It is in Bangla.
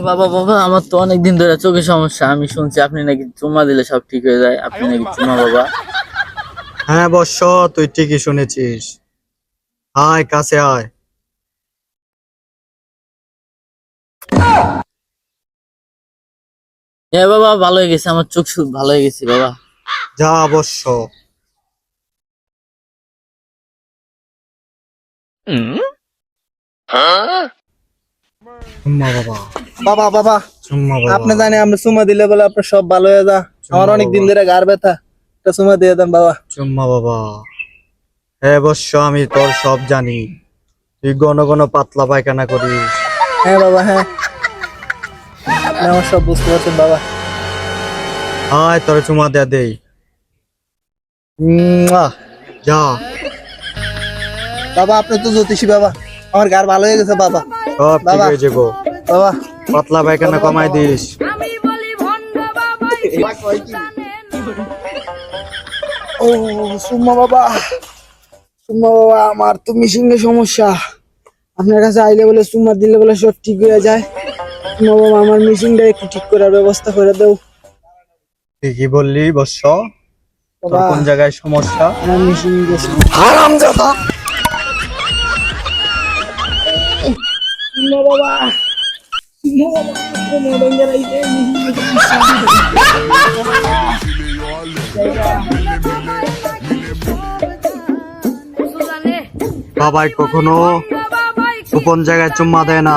বাবা বাবা, আমার তো অনেকদিন ধরে চোখের সমস্যা। আমি শুনছি আপনি নাকি চুমা দিলে সব ঠিক হয়ে যায়। আপনি নাকি চুমা বাবা? হ্যাঁ বর্ষ, তুই ঠিকই শুনেছিস। আয় কাছে আয়। হ্যাঁ বাবা, ভালো হয়ে গেছে, আমার চোখ ভালো হয়ে গেছে বাবা। যা বর্ষ। চুম্মা বাবা। বাবা বাবা, চুম্মা বাবা। আপনি জানেন আমরা চুমা দিলে বলে আপনার সব ভালো হয়ে যা। আমার অনেক দিন ধরে গার ব্যথা, একটা চুমা দিয়ে দেন বাবা। চুম্মা বাবা। হ্যাঁ বর্ষ, আমি তোর সব জানি। তুই ঘন ঘন পাতলা পায়খানা করিস। হ্যাঁ বাবা, হ্যাঁ আপনি আমার সব বুঝতে পারছেন বাবা। আয় তোর চুমা দেয়া দেই। মুয়া। যা। বাবা আপনি তো জ্যোতিষী বাবা, আমার গার ভালো হয়ে গেছে বাবা। সব ঠিক বাবা। হয়ে যাবো। বাবা পাতলা পায়খানা কমাই দিস। ও সুম্মা বাবা, সুম্মা বাবা, আমার তো মিশিংয়ের সমস্যা। আপনার কাছে আইলে বলে সুম্মা দিলে বলে সব ঠিক হয়ে যায়। সুম্মা বাবা, আমার মিশিংটা একটু ঠিক করার ব্যবস্থা করে দাও। ঠিকই বললি বর্ষ। তোর বাবা কোন জায়গায় সমস্যা? আমার মিশিং গেছে। হারামজাদা। সুম্মা বাবা, সুম্মা বাবা, কোমর ভেঙে রাইছে, মিশিংয়ের বাবাই কখনো গোপন জায়গায় চুম্মা দেয় না।